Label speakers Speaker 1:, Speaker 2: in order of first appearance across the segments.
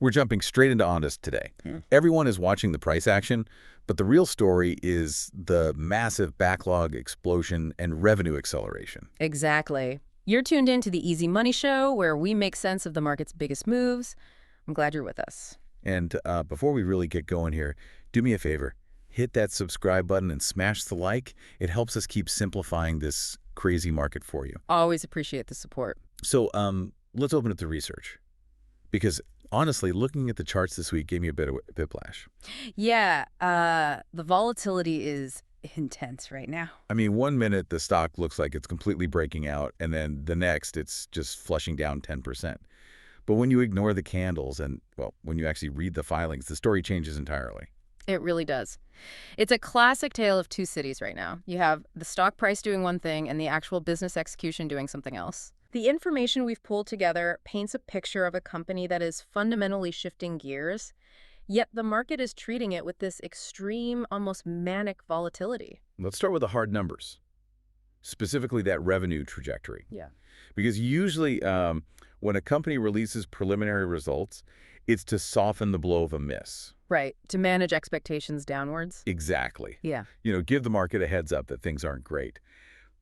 Speaker 1: We're jumping straight into Ondas today. Everyone is watching the price action, but the real story is the massive backlog explosion and revenue acceleration.
Speaker 2: Exactly. You're tuned in to the Easy Money Show, where we make sense of the market's biggest moves. I'm glad you're with us.
Speaker 1: And before we really get going here, do me a favor. Hit that subscribe button and smash the like. It helps us keep simplifying this crazy market for you.
Speaker 2: Always appreciate the support.
Speaker 1: So let's open up the research. Because honestly, looking at the charts this week gave me a bit of whiplash.
Speaker 2: Yeah, the volatility is intense right now.
Speaker 1: I mean, 1 minute the stock looks like it's completely breaking out, and then the next it's just flushing down 10%. But when you ignore the candles and, well, when you actually read the filings, the story changes entirely.
Speaker 2: It really does. It's a classic tale of two cities right now. You have the stock price doing one thing and the actual business execution doing something else. The information we've pulled together paints a picture of a company that is fundamentally shifting gears, yet the market is treating it with this extreme, almost manic volatility.
Speaker 1: Let's start with the hard numbers, specifically that revenue trajectory.
Speaker 2: Yeah.
Speaker 1: Because usually when a company releases preliminary results, it's to soften the blow of a miss.
Speaker 2: Right, to manage expectations downwards.
Speaker 1: Exactly.
Speaker 2: Yeah.
Speaker 1: Give the market a heads up that things aren't great.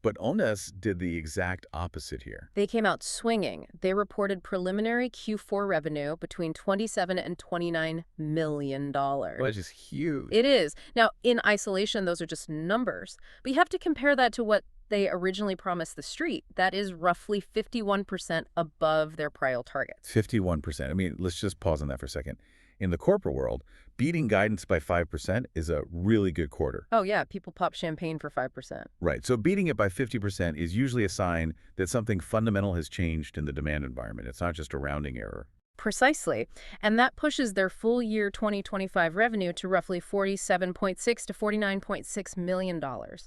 Speaker 1: But Ondas did the exact opposite here.
Speaker 2: They came out swinging. They reported preliminary Q4 revenue between $27 and $29 million.
Speaker 1: Which is huge.
Speaker 2: It is. Now, in isolation, those are just numbers. But you have to compare that to what they originally promised the street. That is roughly 51% above their prior targets.
Speaker 1: 51%. I mean, let's just pause on that for a second. In the corporate world, beating guidance by 5% is a really good quarter.
Speaker 2: Oh, yeah. People pop champagne for 5%.
Speaker 1: Right. So beating it by 50% is usually a sign that something fundamental has changed in the demand environment. It's not just a rounding error.
Speaker 2: Precisely. And that pushes their full year 2025 revenue to roughly $47.6 to $49.6 million.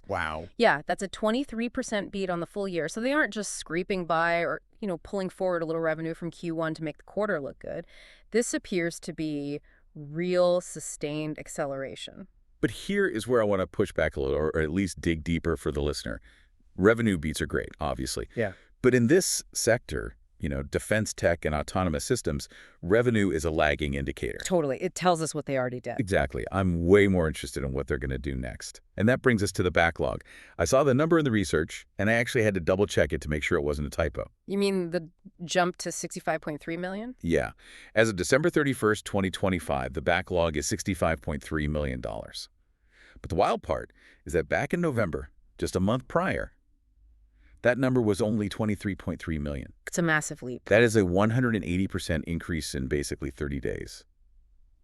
Speaker 1: Wow.
Speaker 2: Yeah, that's a 23% beat on the full year. So they aren't just scraping by or, pulling forward a little revenue from Q1 to make the quarter look good. This appears to be real sustained acceleration.
Speaker 1: But here is where I want to push back a little, or at least dig deeper for the listener. Revenue beats are great, obviously.
Speaker 2: Yeah.
Speaker 1: But in this sector, defense tech and autonomous systems, revenue is a lagging indicator.
Speaker 2: Totally. It tells us what they already did.
Speaker 1: Exactly. I'm way more interested in what they're going to do next. And that brings us to the backlog. I saw the number in the research, and I actually had to double check it to make sure it wasn't a typo.
Speaker 2: You mean the jump to 65.3 million?
Speaker 1: Yeah. As of December 31st, 2025, the backlog is $65.3 million. But the wild part is that back in November, just a month prior, that number was only $23.3 million.
Speaker 2: It's a massive leap.
Speaker 1: That is a 180% increase in basically 30 days.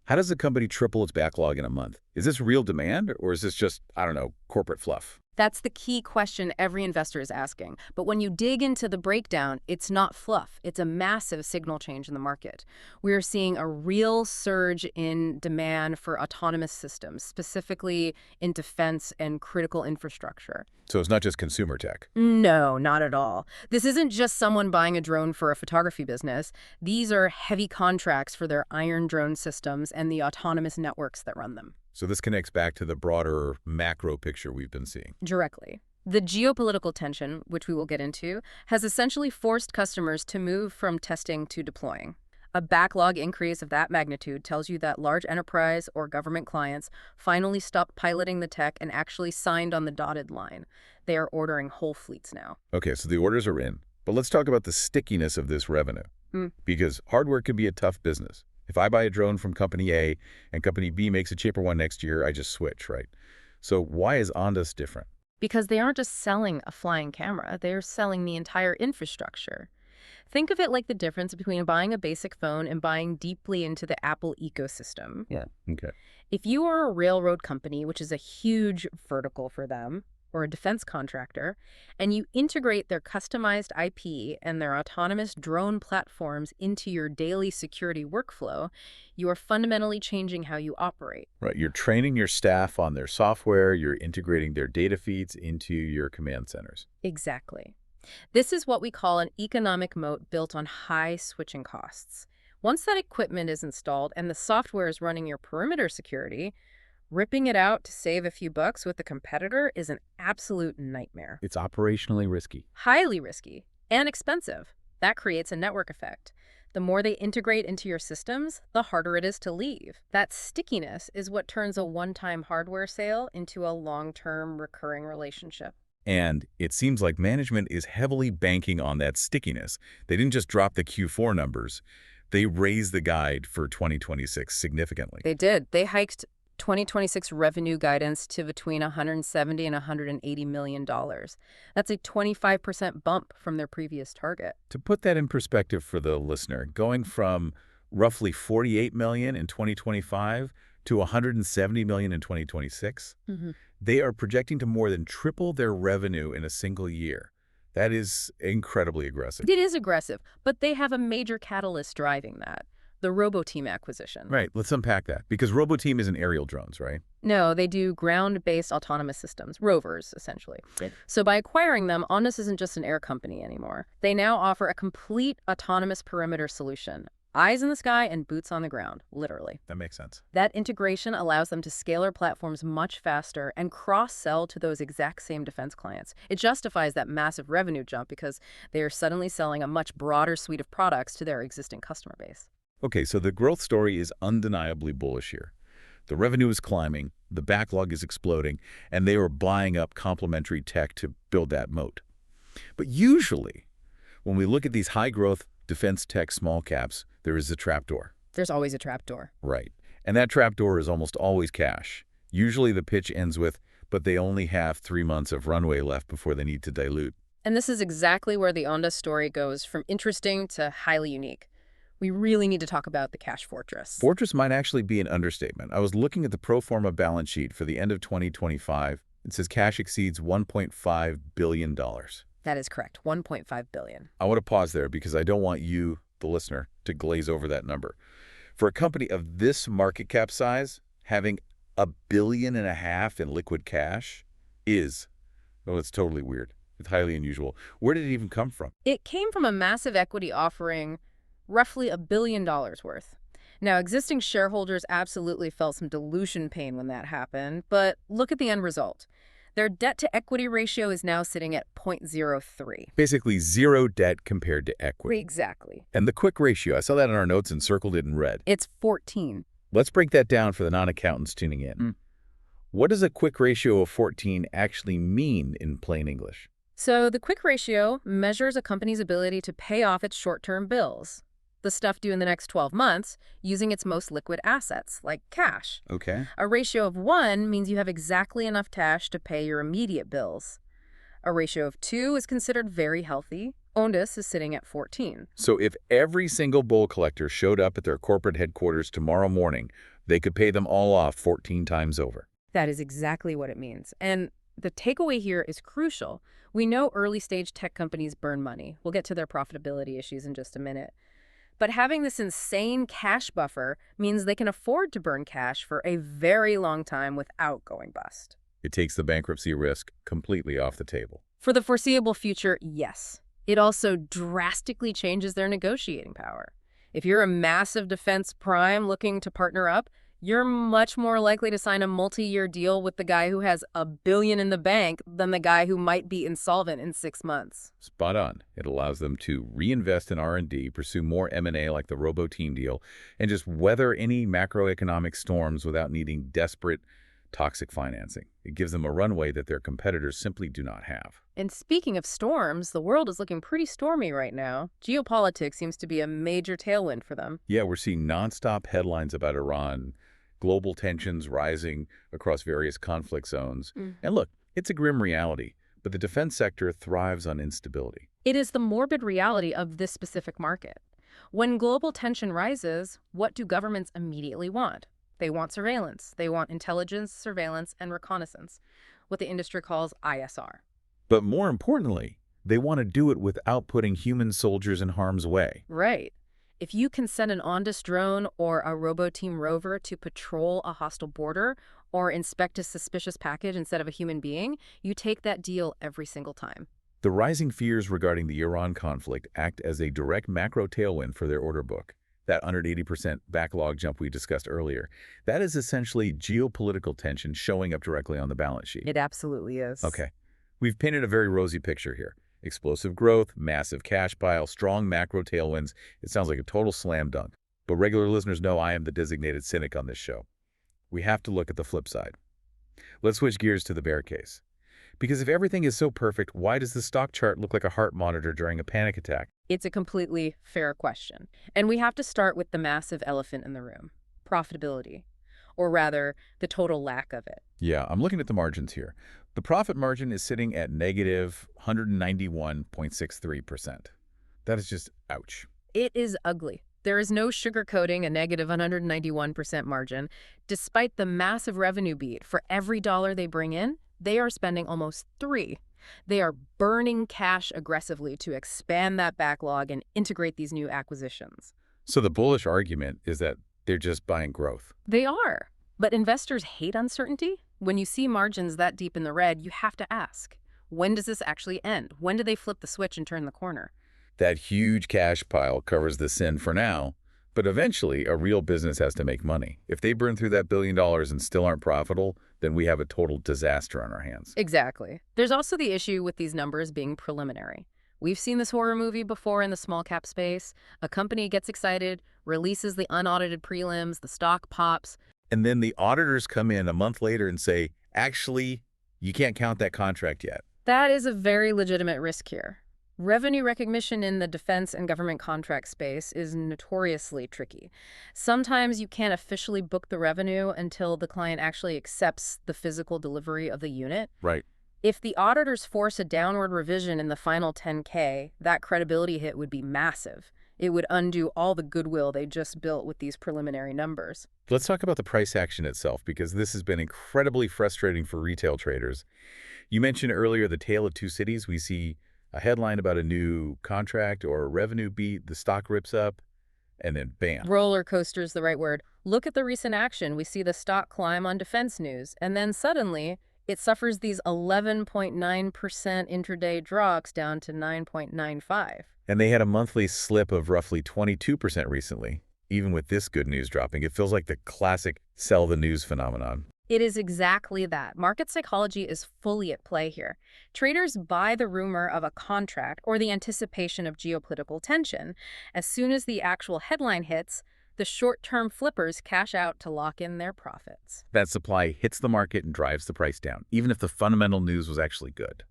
Speaker 1: How does a company triple its backlog in a month? Is this real demand, or is this just, I don't know, corporate fluff?
Speaker 2: That's the key question every investor is asking. But when you dig into the breakdown, it's not fluff. It's a massive signal change in the market. We're seeing a real surge in demand for autonomous systems, specifically in defense and critical infrastructure.
Speaker 1: So it's not just consumer tech.
Speaker 2: No, not at all. This isn't just someone buying a drone for a photography business. These are heavy contracts for their Iron Drone systems and the autonomous networks that run them.
Speaker 1: So this connects back to the broader macro picture we've been seeing.
Speaker 2: Directly. The geopolitical tension, which we will get into, has essentially forced customers to move from testing to deploying. A backlog increase of that magnitude tells you that large enterprise or government clients finally stopped piloting the tech and actually signed on the dotted line. They are ordering whole fleets now.
Speaker 1: Okay, so the orders are in. But let's talk about the stickiness of this revenue. Because hardware can be a tough business. If I buy a drone from company A and company B makes a cheaper one next year, I just switch, right? So why is Ondas different?
Speaker 2: Because they aren't just selling a flying camera, they're selling the entire infrastructure. Think of it like the difference between buying a basic phone and buying deeply into the Apple ecosystem.
Speaker 1: Yeah. Okay.
Speaker 2: If you are a railroad company, which is a huge vertical for them, or a defense contractor, and you integrate their customized IP and their autonomous drone platforms into your daily security workflow, you are fundamentally changing how you operate.
Speaker 1: Right. You're training your staff on their software. You're integrating their data feeds into your command centers.
Speaker 2: Exactly. This is what we call an economic moat built on high switching costs. Once that equipment is installed and the software is running your perimeter security, ripping it out to save a few bucks with a competitor is an absolute nightmare.
Speaker 1: It's operationally risky.
Speaker 2: Highly risky and expensive. That creates a network effect. The more they integrate into your systems, the harder it is to leave. That stickiness is what turns a one-time hardware sale into a long-term recurring relationship.
Speaker 1: And it seems like management is heavily banking on that stickiness. They didn't just drop the Q4 numbers. They raised the guide for 2026 significantly.
Speaker 2: They did. They hiked 2026 revenue guidance to between $170 and $180 million. That's a 25% bump from their previous target.
Speaker 1: To put that in perspective for the listener, going from roughly $48 million in 2025 to $170 million in 2026, they are projecting to more than triple their revenue in a single year. That is incredibly aggressive.
Speaker 2: It is aggressive, but they have a major catalyst driving that. The RoboTeam acquisition.
Speaker 1: Right, let's unpack that, because RoboTeam isn't aerial drones, right?
Speaker 2: No, they do ground-based autonomous systems, rovers, essentially.
Speaker 1: Right.
Speaker 2: So by acquiring them, Ondas isn't just an air company anymore. They now offer a complete autonomous perimeter solution. Eyes in the sky and boots on the ground, literally.
Speaker 1: That makes sense.
Speaker 2: That integration allows them to scale their platforms much faster and cross-sell to those exact same defense clients. It justifies that massive revenue jump because they are suddenly selling a much broader suite of products to their existing customer base.
Speaker 1: Okay, so the growth story is undeniably bullish here. The revenue is climbing, the backlog is exploding, and they are buying up complementary tech to build that moat. But usually, when we look at these high-growth defense tech small caps, there is a trapdoor.
Speaker 2: There's always a trapdoor.
Speaker 1: Right. And that trapdoor is almost always cash. Usually the pitch ends with, but they only have 3 months of runway left before they need to dilute.
Speaker 2: And this is exactly where the Ondas story goes from interesting to highly unique. We really need to talk about the cash fortress.
Speaker 1: Fortress might actually be an understatement. I was looking at the pro forma balance sheet for the end of 2025. It says cash exceeds $1.5 billion.
Speaker 2: That is correct, $1.5 billion.
Speaker 1: I want to pause there because I don't want you, the listener, to glaze over that number. For a company of this market cap size, having $1.5 billion in liquid cash is, well, it's totally weird. It's highly unusual. Where did it even come from?
Speaker 2: It came from a massive equity offering, roughly $1 billion worth. Now, existing shareholders absolutely felt some dilution pain when that happened, but look at the end result. Their debt-to-equity ratio is now sitting at 0.03.
Speaker 1: Basically zero debt compared to equity.
Speaker 2: Exactly.
Speaker 1: And the quick ratio, I saw that in our notes and circled it in red.
Speaker 2: It's 14.
Speaker 1: Let's break that down for the non-accountants tuning in. What does a quick ratio of 14 actually mean in plain English?
Speaker 2: So the quick ratio measures a company's ability to pay off its short-term bills, the stuff due in the next 12 months, using its most liquid assets, like cash.
Speaker 1: Okay.
Speaker 2: A ratio of 1 means you have exactly enough cash to pay your immediate bills. A ratio of 2 is considered very healthy. Ondas is sitting at 14.
Speaker 1: So if every single bull collector showed up at their corporate headquarters tomorrow morning, they could pay them all off 14 times over.
Speaker 2: That is exactly what it means. And the takeaway here is crucial. We know early-stage tech companies burn money. We'll get to their profitability issues in just a minute. But having this insane cash buffer means they can afford to burn cash for a very long time without going bust.
Speaker 1: It takes the bankruptcy risk completely off the table.
Speaker 2: For the foreseeable future, yes. It also drastically changes their negotiating power. If you're a massive defense prime looking to partner up, you're much more likely to sign a multi-year deal with the guy who has $1 billion in the bank than the guy who might be insolvent in 6 months.
Speaker 1: Spot on. It allows them to reinvest in R&D, pursue more M&A like the RoboTeam deal, and just weather any macroeconomic storms without needing desperate, toxic financing. It gives them a runway that their competitors simply do not have.
Speaker 2: And speaking of storms, the world is looking pretty stormy right now. Geopolitics seems to be a major tailwind for them.
Speaker 1: Yeah, we're seeing nonstop headlines about Iran, global tensions rising across various conflict zones. And look, it's a grim reality, but the defense sector thrives on instability.
Speaker 2: It is the morbid reality of this specific market. When global tension rises, what do governments immediately want? They want surveillance. They want intelligence, surveillance, and reconnaissance, what the industry calls ISR.
Speaker 1: But more importantly, they want to do it without putting human soldiers in harm's way.
Speaker 2: Right. If you can send an Ondas drone or a RoboTeam rover to patrol a hostile border or inspect a suspicious package instead of a human being, you take that deal every single time.
Speaker 1: The rising fears regarding the Iran conflict act as a direct macro tailwind for their order book. That 180% backlog jump we discussed earlier, that is essentially geopolitical tension showing up directly on the balance sheet.
Speaker 2: It absolutely is.
Speaker 1: Okay. We've painted a very rosy picture here. Explosive growth, massive cash pile, strong macro tailwinds. It sounds like a total slam dunk. But regular listeners know I am the designated cynic on this show. We have to look at the flip side. Let's switch gears to the bear case. Because if everything is so perfect, why does the stock chart look like a heart monitor during a panic attack?
Speaker 2: It's a completely fair question. And we have to start with the massive elephant in the room, profitability, or rather, the total lack of it.
Speaker 1: Yeah, I'm looking at the margins here. The profit margin is sitting at negative 191.63%. That is just ouch.
Speaker 2: It is ugly. There is no sugarcoating a negative 191% margin. Despite the massive revenue beat, for every dollar they bring in, they are spending almost $3. They are burning cash aggressively to expand that backlog and integrate these new acquisitions.
Speaker 1: So the bullish argument is that they're just buying growth.
Speaker 2: They are. But investors hate uncertainty. When you see margins that deep in the red, you have to ask, when does this actually end? When do they flip the switch and turn the corner?
Speaker 1: That huge cash pile covers the sin for now, but eventually a real business has to make money. If they burn through that $1 billion and still aren't profitable, then we have a total disaster on our hands.
Speaker 2: Exactly. There's also the issue with these numbers being preliminary. We've seen this horror movie before in the small cap space. A company gets excited, releases the unaudited prelims, the stock pops.
Speaker 1: And then the auditors come in a month later and say, actually, you can't count that contract yet.
Speaker 2: That is a very legitimate risk here. Revenue recognition in the defense and government contract space is notoriously tricky. Sometimes you can't officially book the revenue until the client actually accepts the physical delivery of the unit.
Speaker 1: Right.
Speaker 2: If the auditors force a downward revision in the final 10K, that credibility hit would be massive. It would undo all the goodwill they just built with these preliminary numbers.
Speaker 1: Let's talk about the price action itself, because this has been incredibly frustrating for retail traders. You mentioned earlier the tale of two cities. We see a headline about a new contract or a revenue beat, the stock rips up, and then bam.
Speaker 2: Roller coaster is the right word. Look at the recent action. We see the stock climb on defense news, and then suddenly it suffers these 11.9% intraday drops down to 9.95.
Speaker 1: And they had a monthly slip of roughly 22% recently. Even with this good news dropping, it feels like the classic sell the news phenomenon.
Speaker 2: It is exactly that. Market psychology is fully at play here. Traders buy the rumor of a contract or the anticipation of geopolitical tension. As soon as the actual headline hits, the short-term flippers cash out to lock in their profits.
Speaker 1: That supply hits the market and drives the price down, even if the fundamental news was actually good.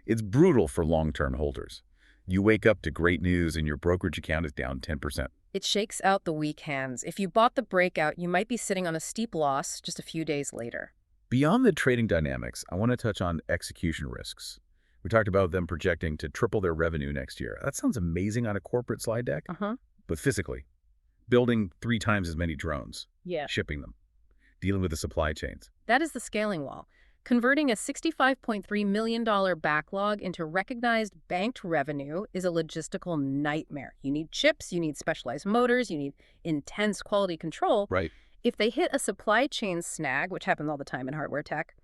Speaker 1: It's brutal for long-term holders. You wake up to great news and your brokerage account is down 10%.
Speaker 2: It shakes out the weak hands. If you bought the breakout, you might be sitting on a steep loss just a few days later.
Speaker 1: Beyond the trading dynamics, I want to touch on execution risks. We talked about them projecting to triple their revenue next year. That sounds amazing on a corporate slide deck, but physically, building 3 times as many drones, shipping them, dealing with the supply chains.
Speaker 2: That is the scaling wall. Converting a $65.3 million backlog into recognized banked revenue is a logistical nightmare. You need chips, you need specialized motors, you need intense quality control.
Speaker 1: Right.
Speaker 2: If they hit a supply chain snag, which happens all the time in hardware tech,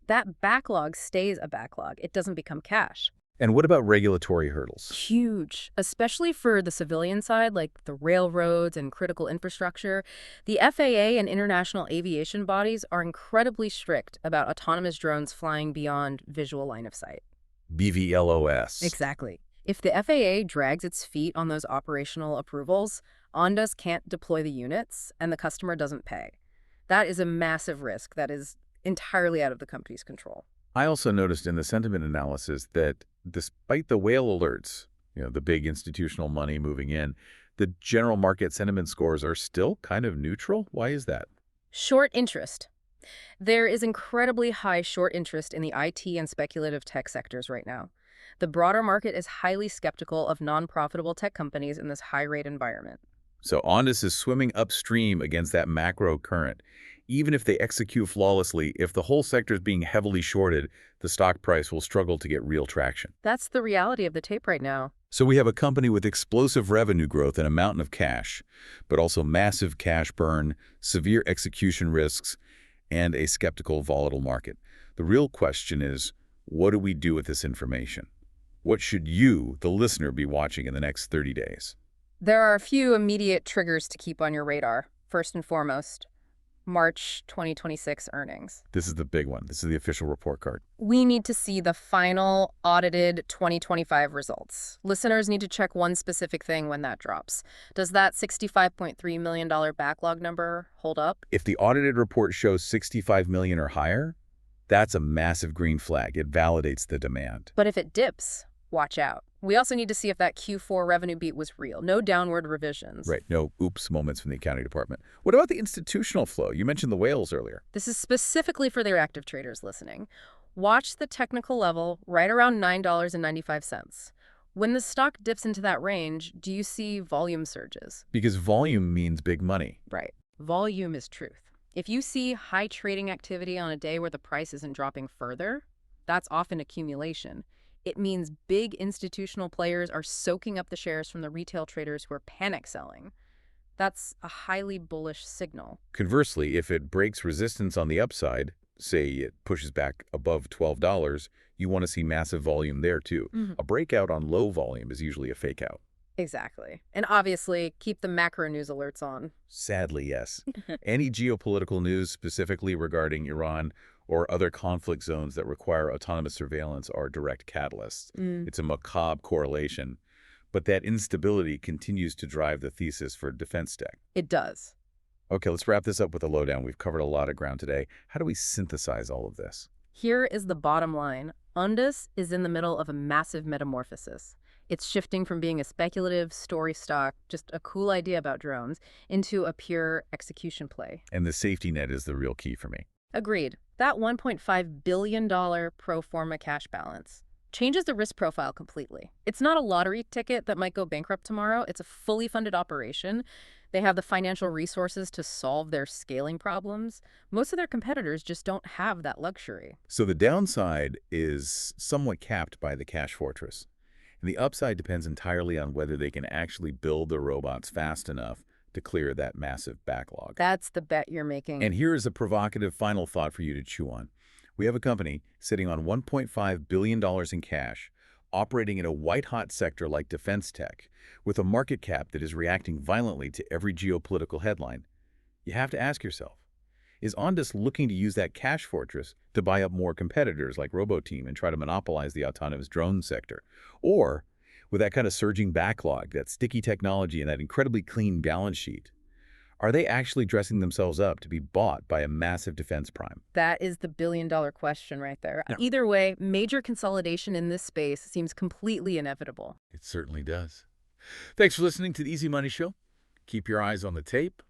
Speaker 2: that backlog stays a backlog. It doesn't become cash.
Speaker 1: And what about regulatory hurdles?
Speaker 2: Huge, especially for the civilian side, like the railroads and critical infrastructure. The FAA and international aviation bodies are incredibly strict about autonomous drones flying beyond visual line of sight.
Speaker 1: BVLOS.
Speaker 2: Exactly. If the FAA drags its feet on those operational approvals, Ondas can't deploy the units and the customer doesn't pay. That is a massive risk that is entirely out of the company's control.
Speaker 1: I also noticed in the sentiment analysis that despite the whale alerts, the big institutional money moving in, the general market sentiment scores are still kind of neutral. Why is that?
Speaker 2: Short interest. There is incredibly high short interest in the IT and speculative tech sectors right now. The broader market is highly skeptical of non-profitable tech companies in this high-rate environment.
Speaker 1: So Ondas is swimming upstream against that macro current. Even if they execute flawlessly, if the whole sector is being heavily shorted, the stock price will struggle to get real traction.
Speaker 2: That's the reality of the tape right now.
Speaker 1: So we have a company with explosive revenue growth and a mountain of cash, but also massive cash burn, severe execution risks, and a skeptical, volatile market. The real question is, what do we do with this information? What should you, the listener, be watching in the next 30 days?
Speaker 2: There are a few immediate triggers to keep on your radar. First and foremost, March 2026 earnings.
Speaker 1: This is the big one. This is the official report card.
Speaker 2: We need to see the final audited 2025 results. Listeners need to check one specific thing when that drops. Does that $65.3 million backlog number hold up?
Speaker 1: If the audited report shows 65 million or higher, that's a massive green flag. It validates the demand.
Speaker 2: But if it dips, watch out. We also need to see if that Q4 revenue beat was real. No downward revisions.
Speaker 1: Right. No oops moments from the accounting department. What about the institutional flow? You mentioned the whales earlier.
Speaker 2: This is specifically for their active traders listening. Watch the technical level right around $9.95. When the stock dips into that range, do you see volume surges?
Speaker 1: Because volume means big money.
Speaker 2: Right. Volume is truth. If you see high trading activity on a day where the price isn't dropping further, that's often accumulation. It means big institutional players are soaking up the shares from the retail traders who are panic selling. That's a highly bullish signal.
Speaker 1: Conversely, if it breaks resistance on the upside, say it pushes back above $12, you want to see massive volume there too. A breakout on low volume is usually a fake out.
Speaker 2: Exactly. And obviously, keep the macro news alerts on.
Speaker 1: Sadly, yes. Any geopolitical news specifically regarding Iran or other conflict zones that require autonomous surveillance are direct catalysts. It's a macabre correlation, but that instability continues to drive the thesis for defense tech.
Speaker 2: It does.
Speaker 1: Okay, let's wrap this up with a lowdown. We've covered a lot of ground today. How do we synthesize all of this?
Speaker 2: Here is the bottom line. Ondas is in the middle of a massive metamorphosis. It's shifting from being a speculative story stock, just a cool idea about drones, into a pure execution play.
Speaker 1: And the safety net is the real key for me.
Speaker 2: Agreed. That $1.5 billion pro forma cash balance changes the risk profile completely. It's not a lottery ticket that might go bankrupt tomorrow. It's a fully funded operation. They have the financial resources to solve their scaling problems. Most of their competitors just don't have that luxury.
Speaker 1: So the downside is somewhat capped by the cash fortress. And the upside depends entirely on whether they can actually build the robots fast enough to clear that massive backlog.
Speaker 2: That's the bet you're making.
Speaker 1: And here is a provocative final thought for you to chew on. We have a company sitting on $1.5 billion in cash, operating in a white-hot sector like defense tech, with a market cap that is reacting violently to every geopolitical headline. You have to ask yourself, is Ondas looking to use that cash fortress to buy up more competitors like Roboteam and try to monopolize the autonomous drone sector? Or, with that kind of surging backlog, that sticky technology, and that incredibly clean balance sheet, are they actually dressing themselves up to be bought by a massive defense prime?
Speaker 2: That is the billion-dollar question right there.
Speaker 1: Yeah.
Speaker 2: Either way, major consolidation in this space seems completely inevitable.
Speaker 1: It certainly does. Thanks for listening to the Easy Money Show. Keep your eyes on the tape.